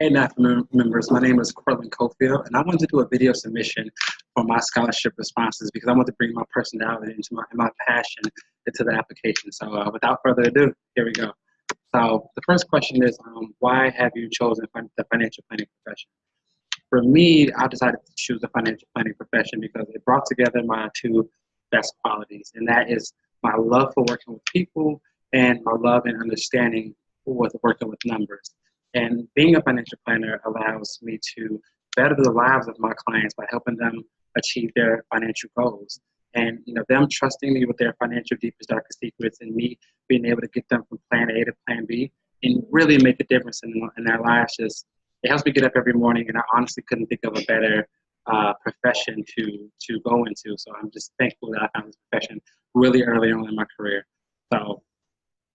Hey, NAFPA members, my name is Cortland Cofield, and I wanted to do a video submission for my scholarship responses because I want to bring my personality into my passion into the application. So without further ado, here we go. So the first question is, why have you chosen the financial planning profession? For me, I decided to choose the financial planning profession because it brought together my two best qualities, and that is my love for working with people and my love and understanding with working with numbers. And being a financial planner allows me to better the lives of my clients by helping them achieve their financial goals. And them trusting me with their financial deepest, darkest secrets, and me being able to get them from plan A to plan B and really make a difference in their lives. Just it helps me get up every morning, and I honestly couldn't think of a better profession to go into. So I'm just thankful that I found this profession really early on in my career. So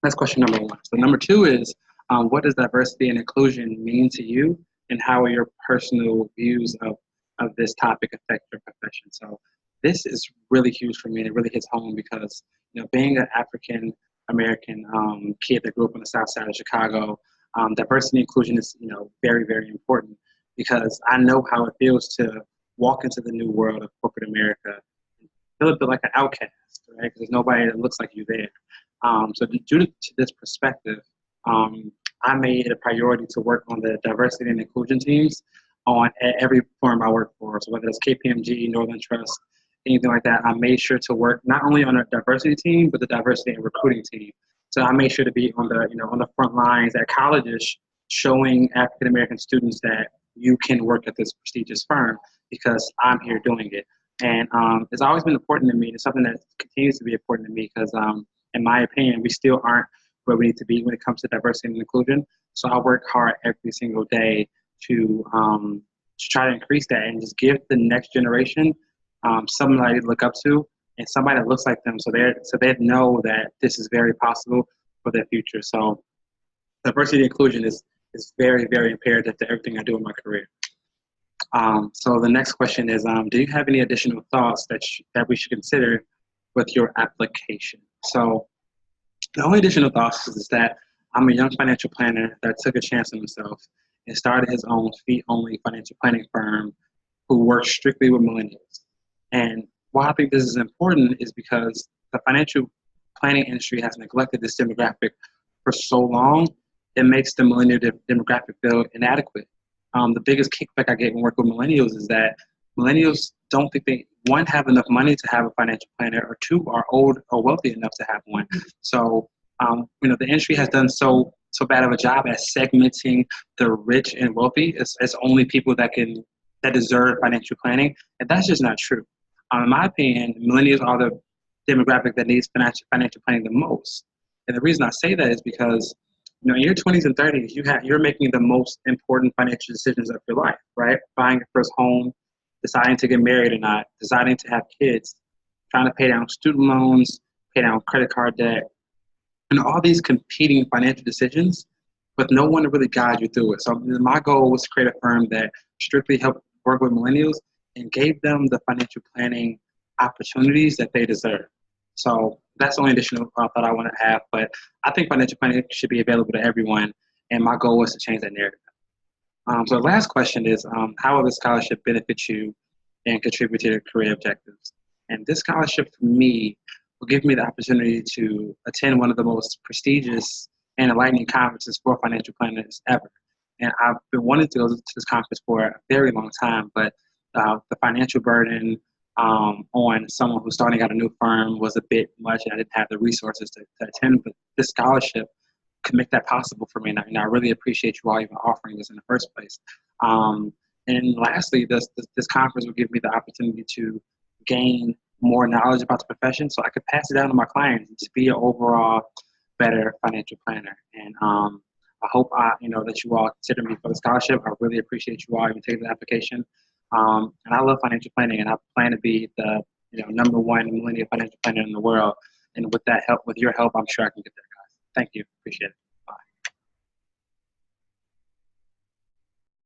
that's question number one. So number two is, what does diversity and inclusion mean to you, and how are your personal views of this topic affect your profession? So this is really huge for me, and it really hits home because being an African American kid that grew up on the South Side of Chicago, diversity and inclusion is very, very important because I know how it feels to walk into the new world of corporate America and feel a bit like an outcast, right? Because there's nobody that looks like you there. So due to this perspective, I made it a priority to work on the diversity and inclusion teams on every firm I work for. So whether it's KPMG, Northern Trust, anything like that, I made sure to work not only on a diversity team, but the diversity and recruiting team. So I made sure to be on the front lines at colleges, showing African American students that you can work at this prestigious firm because I'm here doing it. And it's always been important to me. It's something that continues to be important to me because, in my opinion, we still aren't where we need to be when it comes to diversity and inclusion. So I work hard every single day to try to increase that and just give the next generation somebody to look up to and somebody that looks like them, so they know that this is very possible for their future. So diversity and inclusion is very, very imperative to everything I do in my career. So the next question is, do you have any additional thoughts that we should consider with your application? So the only additional thoughts is that I'm a young financial planner that took a chance on himself and started his own fee-only financial planning firm who works strictly with millennials. And why I think this is important is because the financial planning industry has neglected this demographic for so long, it makes the millennial demographic feel inadequate. The biggest kickback I get when working with millennials is that millennials don't think they, one, have enough money to have a financial planner, or two, are old or wealthy enough to have one. So, the industry has done so bad of a job at segmenting the rich and wealthy as only people that deserve financial planning, and that's just not true. In my opinion, millennials are the demographic that needs financial planning the most. And the reason I say that is because, in your 20s and 30s, you're making the most important financial decisions of your life, right? Buying your first home, deciding to get married or not, deciding to have kids, trying to pay down student loans, pay down credit card debt, and all these competing financial decisions, but no one to really guide you through it. So my goal was to create a firm that strictly helped work with millennials and gave them the financial planning opportunities that they deserve. So that's the only additional thought I want to have. But I think financial planning should be available to everyone, and my goal is to change that narrative. So the last question is, how will the scholarship benefit you and contribute to your career objectives? And this scholarship for me will give me the opportunity to attend one of the most prestigious and enlightening conferences for financial planners ever. And I've been wanting to go to this conference for a very long time, but the financial burden on someone who's starting out a new firm was a bit much, and I didn't have the resources to attend. But this scholarship could make that possible for me, and I really appreciate you all even offering this in the first place. And lastly, this conference will give me the opportunity to gain more knowledge about the profession, so I could pass it down to my clients and to be an overall better financial planner. And I hope that you all consider me for the scholarship. I really appreciate you all even taking the application. And I love financial planning, and I plan to be the number one millennial financial planner in the world. And with that help, with your help, I'm sure I can get there, guys. Thank you. Appreciate it.